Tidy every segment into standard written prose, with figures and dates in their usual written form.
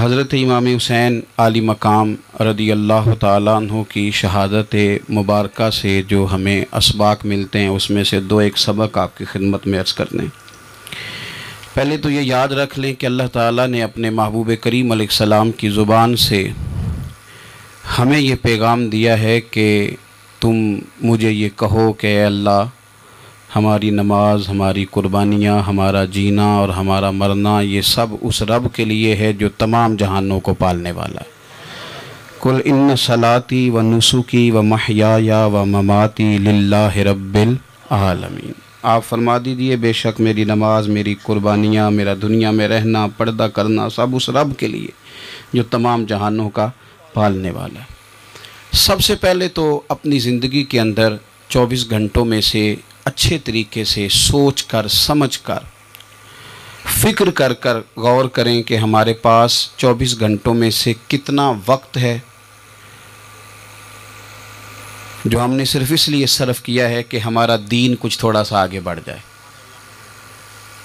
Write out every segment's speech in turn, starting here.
हज़रत इमाम हुसैन आली मकाम रदी अल्लाह ताला अन्हु की शहादत मुबारका से जो हमें असबाक मिलते हैं, उसमें से दो एक सबक आपकी खिदमत में अर्ज़ करने। पहले तो ये याद रख लें कि अल्लाह ताला ने अपने महबूब करीम अलैहिस्सलाम की ज़ुबान से हमें ये पैगाम दिया है कि तुम मुझे ये कहो कि अल्लाह, हमारी नमाज, हमारी कुर्बानियाँ, हमारा जीना और हमारा मरना, ये सब उस रब के लिए है जो तमाम जहानों को पालने वाला है। कुल इन्न सलाती व नुसुकी व महयाया व ममाती लिल्लाहि रब्बिल आलमीन। आप फरमा दीजिए, बेशक मेरी नमाज, मेरी कुर्बानियाँ, मेरा दुनिया में रहना, पर्दा करना, सब उस रब के लिए जो तमाम जहानों का पालने वाला है। सबसे पहले तो अपनी ज़िंदगी के अंदर 24 घंटों में से अच्छे तरीके से सोच कर, समझ कर, फ़िक्र कर कर गौर करें कि हमारे पास 24 घंटों में से कितना वक्त है जो हमने सिर्फ़ इसलिए सर्फ़ किया है कि हमारा दीन कुछ थोड़ा सा आगे बढ़ जाए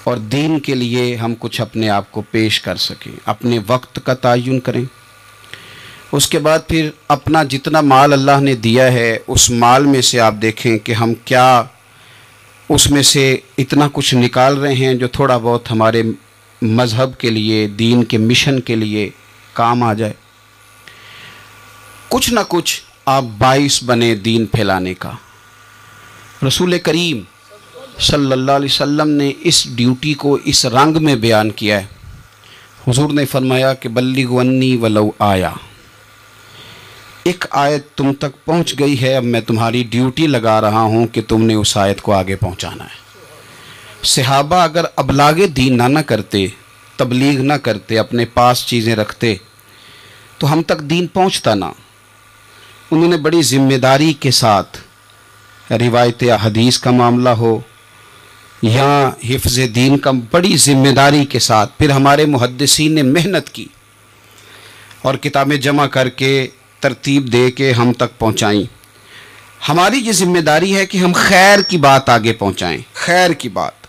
और दीन के लिए हम कुछ अपने आप को पेश कर सकें। अपने वक्त का तयन करें। उसके बाद फिर अपना जितना माल अल्लाह ने दिया है, उस माल में से आप देखें कि हम क्या उसमें से इतना कुछ निकाल रहे हैं जो थोड़ा बहुत हमारे मज़हब के लिए, दीन के मिशन के लिए काम आ जाए। कुछ ना कुछ आप बाइस बने दीन फैलाने का। रसूल करीम सल्लल्लाहु अलैहि वसल्लम ने इस ड्यूटी को इस रंग में बयान किया है। हुजूर ने फरमाया कि बल्लिगु अन्नी वलौ आया, एक आयत तुम तक पहुंच गई है, अब मैं तुम्हारी ड्यूटी लगा रहा हूं कि तुमने उस आयत को आगे पहुंचाना है। सहाबा अगर अबलागे दीन ना करते, तबलीग ना करते, अपने पास चीज़ें रखते, तो हम तक दीन पहुंचता ना। उन्होंने बड़ी ज़िम्मेदारी के साथ, रिवायत हदीस का मामला हो या हिफ्ज़ दीन का, बड़ी ज़िम्मेदारी के साथ फिर हमारे मुहद्दिसीन ने मेहनत की और किताबें जमा करके तरतीब दे के हम तक पहुँचाई। हमारी ये ज़िम्मेदारी है कि हम खैर की बात आगे पहुँचाएँ, खैर की बात।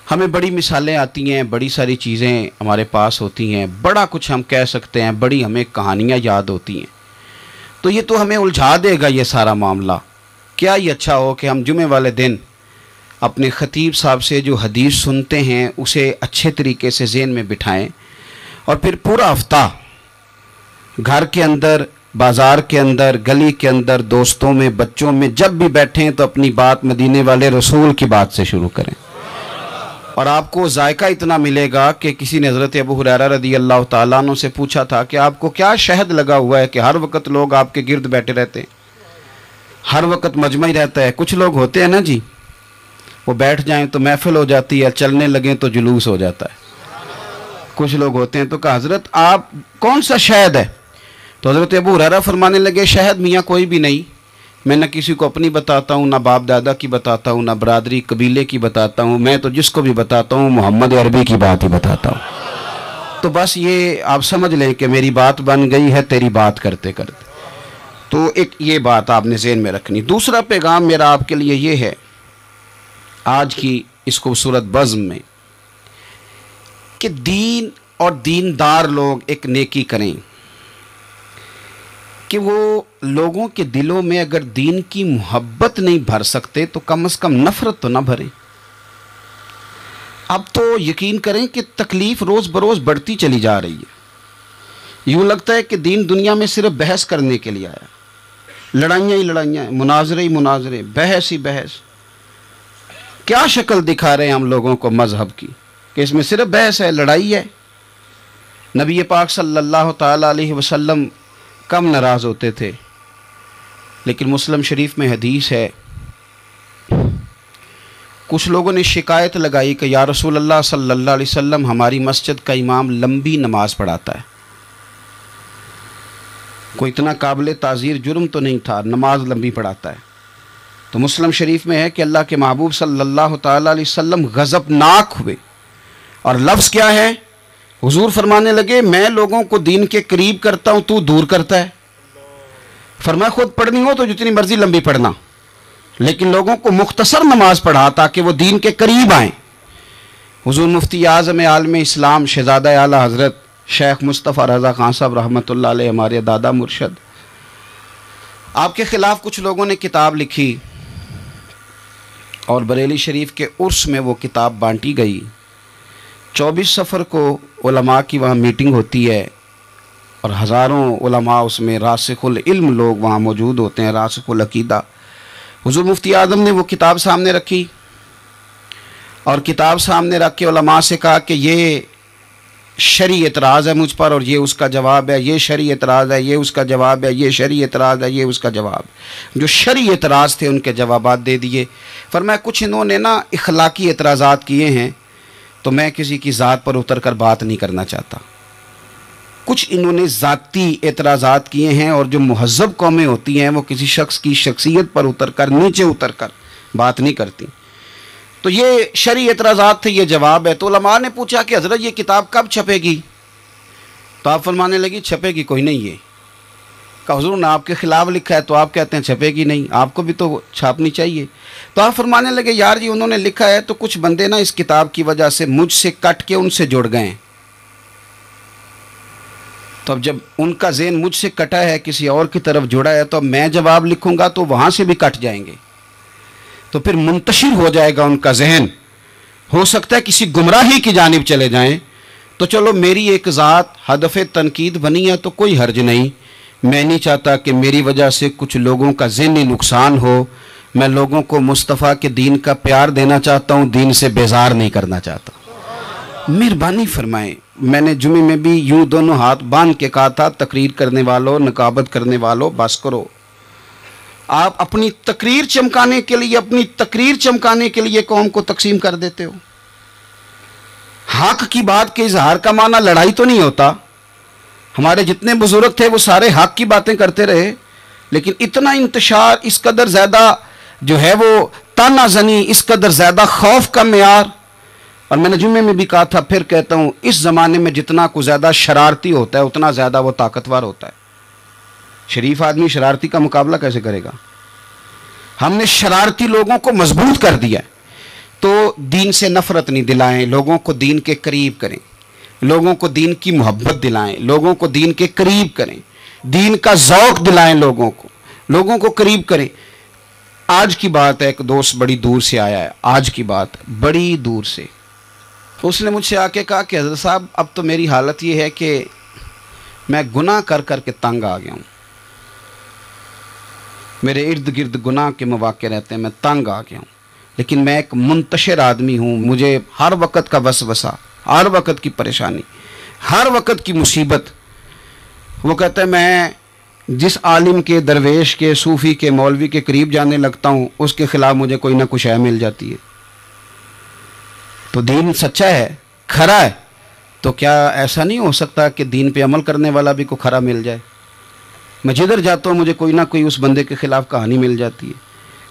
हमें बड़ी मिसालें आती हैं, बड़ी सारी चीज़ें हमारे पास होती हैं, बड़ा कुछ हम कह सकते हैं, बड़ी हमें कहानियाँ याद होती हैं। तो ये तो हमें उलझा देगा ये सारा मामला। क्या ये अच्छा हो कि हम जुमे वाले दिन अपने ख़तीब साहब से जो हदीस सुनते हैं उसे अच्छे तरीके से ज़हन में बिठाएं और फिर पूरा हफ्ता घर के अंदर, बाज़ार के अंदर, गली के अंदर, दोस्तों में, बच्चों में जब भी बैठें तो अपनी बात मदीने वाले रसूल की बात से शुरू करें। और आपको जायका इतना मिलेगा कि किसी ने हज़रत अबू हुरैरा रदी अल्लाह ताला अन्हु से पूछा था कि आपको क्या शहद लगा हुआ है कि हर वक्त लोग आपके गिर्द बैठे रहते हैं, हर वक्त मजमा ही रहता है। कुछ लोग होते हैं ना जी, वो बैठ जाएं तो महफिल हो जाती है, चलने लगें तो जुलूस हो जाता है। कुछ लोग होते हैं। तो कहा हज़रत आप कौन सा शहद है? तो हज़रत अबू हुरैरा फरमाने लगे, शहद मियाँ कोई भी नहीं, मैं न किसी को अपनी बताता हूँ, ना बाप दादा की बताता हूँ, ना बरादरी कबीले की बताता हूँ, मैं तो जिसको भी बताता हूँ मोहम्मद अरबी की बात ही बताता हूँ। तो बस ये आप समझ लें कि मेरी बात बन गई है तेरी बात करते करते। तो एक ये बात आपने ज़हन में रखनी। दूसरा पैगाम मेरा आपके लिए ये है आज की इस खूबसूरत बज़्म में कि दीन और दीनदार लोग एक नेकी करें कि वो लोगों के दिलों में अगर दीन की मोहब्बत नहीं भर सकते तो कम से कम नफ़रत तो ना भरें। अब तो यकीन करें कि तकलीफ़ रोज़ बरोज़ बढ़ती चली जा रही है। यूँ लगता है कि दीन दुनिया में सिर्फ बहस करने के लिए आया, लड़ाइयाँ ही लड़ाइयाँ, मुनाजरे ही मुनाजरे, बहस ही बहस। क्या शक्ल दिखा रहे हैं हम लोगों को मज़हब की कि इसमें सिर्फ बहस है, लड़ाई है। नबी पाक सल्लल्लाहु ताला अलैहि वसल्लम कम नाराज़ होते थे, लेकिन मुस्लिम शरीफ में हदीस है, कुछ लोगों ने शिकायत लगाई कि या रसूल अल्लाह सल्लल्लाहु अलैहि वसल्लम, हमारी मस्जिद का इमाम लंबी नमाज पढ़ाता है। कोई इतना काबिल ताज़ीर जुर्म तो नहीं था, नमाज लंबी पढ़ाता है। तो मुस्लिम शरीफ में है कि अल्लाह के महबूब सल्लल्लाहु ताला अलैहि वसल्लम गज़बनाक हुए। और लफ्ज़ क्या है? हुजूर फरमाने लगे, मैं लोगों को दीन के करीब करता हूँ, तू दूर करता है। फरमाया खुद पढ़नी हो तो जितनी मर्जी लंबी पढ़ना, लेकिन लोगों को मुख्तसर नमाज पढ़ा ताकि वो दीन के करीब आएँ। हुजूर मुफ्ती आज़म आलम इस्लाम शहज़ादा आला हज़रत शेख मुस्तफ़ा रज़ा खान साहब रहमतुल्लाह अलैह, हमारे दादा मुर्शद, आपके ख़िलाफ़ कुछ लोगों ने किताब लिखी और बरेली शरीफ के उर्स में वो किताब बांटी गई। 24 सफ़र को उलमा की वहाँ मीटिंग होती है और हज़ारों उलमा उसमें रासिखुल इल्म लोग वहाँ मौजूद होते हैं, रासिखुल अकीदा। हुज़ूर मुफ्ती आज़म ने वो किताब सामने रखी और किताब सामने रख के उलमा से कहा कि ये शरई एतराज़ है मुझ पर और ये उसका जवाब है, ये शरई एतराज़ है, ये उसका जवाब है, ये शरई एतराज़ है, ये उसका जवाब। जो शरई एतराज़ थे उनके जवाबात दे दिए। फरमाया कुछ इन्होंने ना इखलाकी एतराज़ात किए हैं तो मैं किसी की ज़ात पर उतर कर बात नहीं करना चाहता। कुछ इन्होंने ज़ाती एतराज़ात किए हैं और जो मुहज़्ज़ब कौमें होती हैं वो किसी शख्स की शख्सियत पर उतर कर, नीचे उतर कर बात नहीं करती। तो ये शरई एतराज़ात थे, ये जवाब है। तो उलमा ने पूछा कि हज़रत ये किताब कब छपेगी? तो आप फरमाने लगी छपेगी कोई नहीं। ये कहा हुज़ूर ने आपके ख़िलाफ़ लिखा है तो आप कहते हैं छपेगी नहीं, आपको भी तो छापनी चाहिए। तो आप फरमाने लगे यार जी उन्होंने लिखा है तो कुछ बंदे ना इस किताब की वजह से मुझसे कट के उनसे जुड़ गए। तो अब जब उनका ज़हन मुझसे कटा है, किसी और की तरफ जुड़ा है, तो अब मैं जवाब लिखूँगा तो वहाँ से भी कट जाएंगे, तो फिर मुंतशिर हो जाएगा उनका जहन, हो सकता है किसी गुमराही की जानिब चले जाएं। तो चलो मेरी एक ज़ात हदफ़ तनकीद बनी है तो कोई हर्ज नहीं। मैं नहीं चाहता कि मेरी वजह से कुछ लोगों का ज़हनी नुकसान हो। मैं लोगों को मुस्तफ़ा के दीन का प्यार देना चाहता हूँ, दीन से बेजार नहीं करना चाहता। मेहरबानी फरमाएं। मैंने जुमे में भी यूँ दोनों हाथ बांध के कहा था, तकरीर करने वालों, नकाबत करने वालों, बस करो। आप अपनी तकरीर चमकाने के लिए कौम को तकसीम कर देते हो। हक की बात के इजहार का माना लड़ाई तो नहीं होता। हमारे जितने बुजुर्ग थे वो सारे हक की बातें करते रहे, लेकिन इतना इंतशार, इस कदर ज़्यादा जो है वो तानाज़नी, इस कदर ज़्यादा खौफ का मेयार। और मैंने जुम्मे में भी कहा था, फिर कहता हूँ, इस ज़माने में जितना को ज़्यादा शरारती होता है उतना ज़्यादा वो ताकतवर होता है। शरीफ आदमी शरारती का मुकाबला कैसे करेगा? हमने शरारती लोगों को मजबूत कर दिया। तो दीन से नफरत नहीं दिलाएं, लोगों को दीन के करीब करें, लोगों को दीन की मोहब्बत दिलाएं, लोगों को दीन के करीब करें, दीन का ज़ौक़ दिलाएं, लोगों को करीब करें। आज की बात है, एक दोस्त बड़ी दूर से आया है, आज की बात बड़ी दूर से। उसने मुझसे आके कहा कि हज़रत साहब अब तो मेरी हालत ये है कि मैं गुनाह कर कर के तंग आ गया हूँ। मेरे इर्द गिर्द गुनाह के मौके रहते हैं, मैं तंग आ गया हूँ। लेकिन मैं एक मुंतशिर आदमी हूँ, मुझे हर वक़्त का वसवसा, हर वक़्त की परेशानी, हर वक़्त की मुसीबत। वो कहता है मैं जिस आलिम के, दरवेश के, सूफ़ी के, मौलवी के करीब जाने लगता हूँ उसके ख़िलाफ़ मुझे कोई ना कुछ है मिल जाती है। तो दीन सच्चा है, खरा है, तो क्या ऐसा नहीं हो सकता कि दीन पे अमल करने वाला भी को खरा मिल जाए? मैं जिधर जाता हूँ मुझे कोई ना कोई उस बंदे के ख़िलाफ़ कहानी मिल जाती है।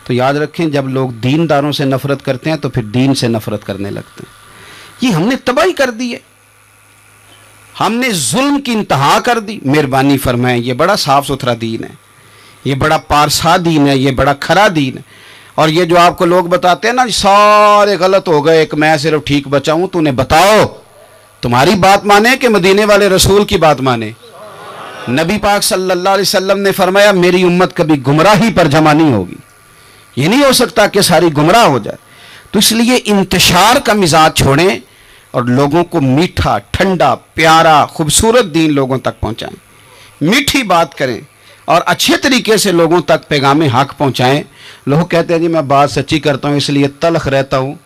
तो याद रखें, जब लोग दीनदारों से नफ़रत करते हैं तो फिर दीन से नफ़रत करने लगते हैं। ये हमने तबाही कर दी है, हमने जुल्म की इंतहा कर दी। मेहरबानी फरमाएं, ये बड़ा साफ़ सुथरा दीन है, ये बड़ा पारसा दीन है, ये बड़ा खरा दीन है। और ये जो आपको लोग बताते हैं ना सारे गलत हो गए, एक मैं सिर्फ ठीक बचा हूँ, तो उन्हें बताओ तुम्हारी बात माने कि मदीने वाले रसूल की बात माने। नबी पाक सल्लल्लाहु अलैहि वसल्लम ने फरमाया मेरी उम्मत कभी गुमराही पर जमा नहीं होगी। ये नहीं हो सकता कि सारी गुमराह हो जाए। तो इसलिए इंतशार का मिजाज छोड़ें और लोगों को मीठा, ठंडा, प्यारा, खूबसूरत दीन लोगों तक पहुँचाएँ। मीठी बात करें और अच्छे तरीके से लोगों तक पैगाम हक पहुँचाएँ। लोग कहते हैं जी मैं बात सच्ची करता हूँ इसलिए तलख रहता हूँ।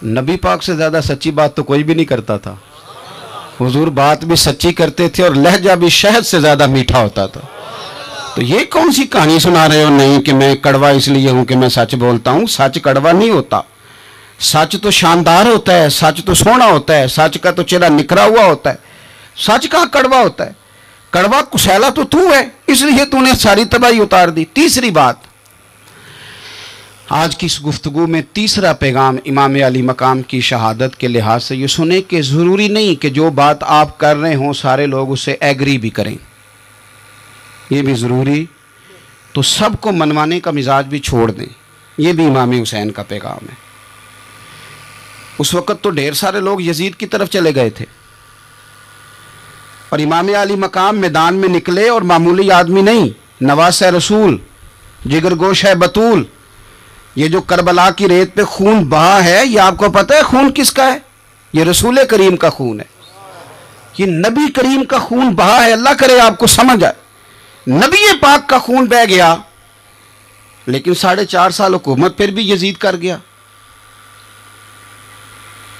नबी पाक से ज़्यादा सच्ची बात तो कोई भी नहीं करता था। हुजूर बात भी सच्ची करते थे और लहजा भी शहद से ज़्यादा मीठा होता था। तो ये कौन सी कहानी सुना रहे हो? नहीं कि मैं कड़वा इसलिए हूँ कि मैं सच बोलता हूँ। सच कड़वा नहीं होता, सच तो शानदार होता है, सच तो सोना होता है, सच का तो चेहरा निखरा हुआ होता है। सच कहाँ कड़वा होता है? कड़वा कुशैला तो तू है, इसलिए तूने सारी तबाही उतार दी। तीसरी बात, आज की इस गुफ्तगू में तीसरा पैगाम इमाम अली मकाम की शहादत के लिहाज से ये सुने कि ज़रूरी नहीं कि जो बात आप कर रहे हों सारे लोग उससे एग्री भी करें, ये भी ज़रूरी। तो सबको मनवाने का मिजाज भी छोड़ दें, ये भी इमाम हुसैन का पैगाम है। उस वक़्त तो ढेर सारे लोग यजीद की तरफ चले गए थे, और इमाम अली मकाम मैदान में निकले और मामूली आदमी नहीं, नवासे रसूल, जिगरगोश है बतूल। ये जो करबला की रेत पे खून बहा है, ये आपको पता है खून किसका है? ये रसूल करीम का खून है, ये नबी करीम का खून बहा है। अल्लाह करे आपको समझ आए। नबी पाक का खून बह गया, लेकिन 4.5 साल हुकूमत फिर भी यजीद कर गया।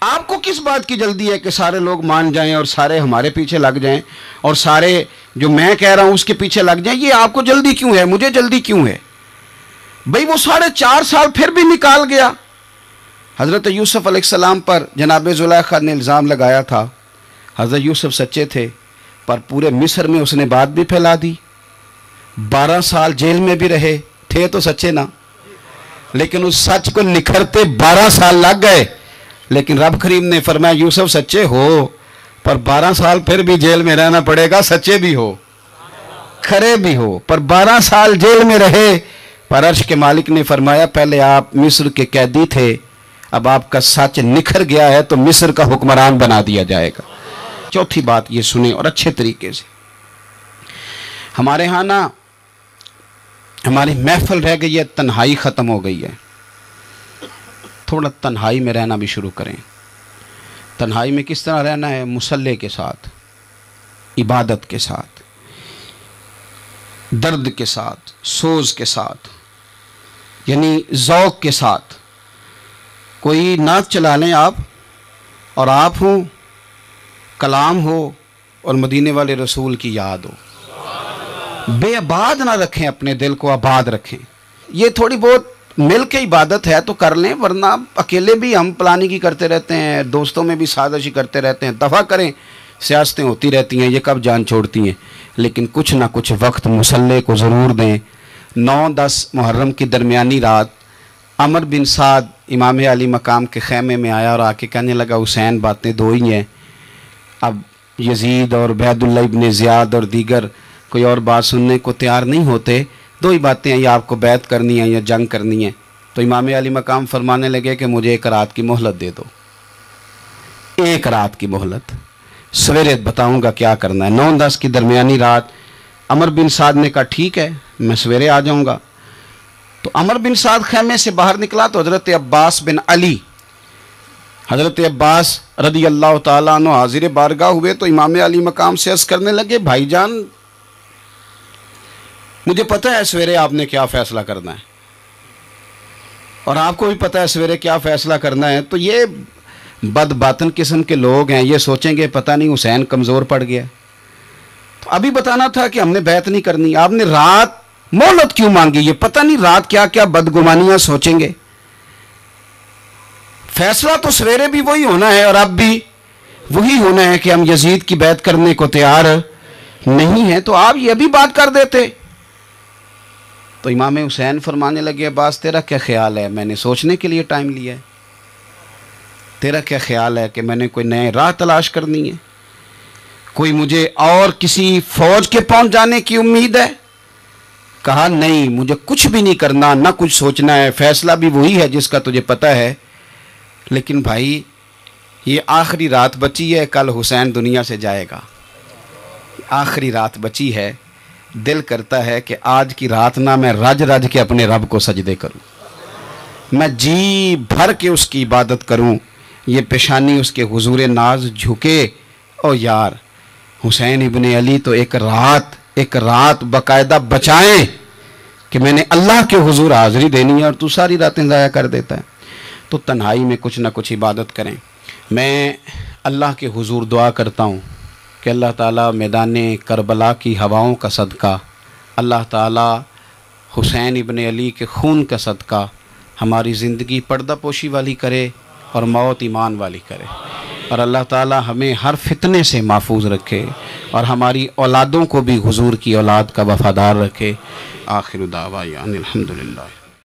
आपको किस बात की जल्दी है कि सारे लोग मान जाएं और सारे हमारे पीछे लग जाएं और सारे जो मैं कह रहा हूं उसके पीछे लग जाएं? ये आपको जल्दी क्यों है? मुझे जल्दी क्यों है? भाई वो 4.5 साल फिर भी निकाल गया। हज़रत यूसुफ अलैहिस्सलाम पर जनाब ज़ुलैखा ने इल्ज़ाम लगाया था। हज़रत यूसुफ सच्चे थे, पर पूरे मिस्र में उसने बात भी फैला दी। 12 साल जेल में भी रहे थे तो सच्चे ना, लेकिन उस सच को निखरते 12 साल लग गए। लेकिन रब करीम ने फरमाया यूसुफ सच्चे हो, पर 12 साल फिर भी जेल में रहना पड़ेगा। सच्चे भी हो, खरे भी हो, पर 12 साल जेल में रहे। पर अर्श के मालिक ने फरमाया पहले आप मिस्र के कैदी थे, अब आपका सच निखर गया है तो मिस्र का हुक्मरान बना दिया जाएगा। चौथी बात ये सुने और अच्छे तरीके से। हमारे यहाँ ना हमारी महफिल रह गई है, तन्हाई ख़त्म हो गई है। थोड़ा तन्हाई में रहना भी शुरू करें। तन्हाई में किस तरह रहना है? मुसल्ले के साथ, इबादत के साथ, दर्द के साथ, सोज के साथ, यानी ज़ौक़ के साथ। कोई नात चला लें आप और आप हो, कलाम हो और मदीने वाले रसूल की याद हो। बेआबाद ना रखें, अपने दिल को आबाद रखें। ये थोड़ी बहुत मिल के इबादत है तो कर लें, वरना अकेले भी हम प्लानिंग ही करते रहते हैं, दोस्तों में भी साजिश करते रहते हैं। दफ़ा करें, सियासतें होती रहती हैं, ये कब जान छोड़ती हैं। लेकिन कुछ ना कुछ वक्त मुसल्ले को ज़रूर दें। 9-10 मुहर्रम की दरमियानी रात अमर बिन साद इमाम अली मकाम के ख़ैमे में आया और आके कहने लगा हुसैन बातें दो ही हैं, अब यजीद और उबैदुल्लाह इब्न ज़ियाद और दीगर कोई और बात सुनने को तैयार नहीं होते, दो ही बातें हैं, या आपको बैत करनी है या जंग करनी है। तो इमाम अली मकाम फरमाने लगे कि मुझे 1 रात की मोहलत दे दो, 1 रात की मोहलत, सवेरे बताऊंगा क्या करना है। 9-10 की दरमियानी रात अमर बिन साद ने कहा ठीक है, मैं सवेरे आ जाऊंगा। तो अमर बिन साद खैमे से बाहर निकला तो हज़रत अब्बास बिन अली, हज़रत अब्बास रदी अल्लाह ताला अन्हु हाजिर बारगाह हुए। तो इमाम अली मकाम से अर्ज़ करने लगे भाईजान, मुझे पता है सवेरे आपने क्या फ़ैसला करना है और आपको भी पता है सवेरे क्या फ़ैसला करना है। तो ये बदबातन किस्म के लोग हैं, ये सोचेंगे पता नहीं हुसैन कमज़ोर पड़ गया। तो अभी बताना था कि हमने बैत नहीं करनी, आपने रात मोहलत क्यों मांगी? ये पता नहीं रात क्या क्या बदगुमानियां सोचेंगे। फैसला तो सवेरे भी वही होना है और अब भी वही होना है कि हम यजीद की बैत करने को तैयार नहीं है। तो आप ये भी बात कर देते। तो इमाम हुसैन फरमाने लगे अब्बास तेरा क्या ख्याल है? मैंने सोचने के लिए टाइम लिया है। तेरा क्या ख्याल है कि मैंने कोई नए राह तलाश करनी है? कोई मुझे और किसी फौज के पहुंच जाने की उम्मीद है? कहा नहीं, मुझे कुछ भी नहीं करना, ना कुछ सोचना है, फैसला भी वही है जिसका तुझे पता है। लेकिन भाई ये आखिरी रात बची है, कल हुसैन दुनिया से जाएगा, आखिरी रात बची है। दिल करता है कि आज की रात ना मैं रज रज के अपने रब को सजदे करूं, मैं जी भर के उसकी इबादत करूं, ये पेशानी उसके हुजूर नाज झुके। और यार हुसैन इब्ने अली तो एक रात बाकायदा बचाएं कि मैंने अल्लाह के हुजूर हाज़िरी देनी है और तू सारी रातें ज़ाया कर देता है। तो तन्हाई में कुछ ना कुछ इबादत करें। मैं अल्लाह के हुजूर दुआ करता हूँ कि अल्लाह ताला मैदान करबला की हवाओं का सदका, अल्लाह ताला हुसैन इब्ने अली के खून का सदका हमारी ज़िंदगी पर्दा पोशी वाली करे और मौत ईमान वाली करे। और अल्लाह ताला हमें हर फितने से महफूज रखे और हमारी औलादों को भी हुजूर की औलाद का वफ़ादार रखे। आखिर दावा अनिल हम्दुलिल्लाह।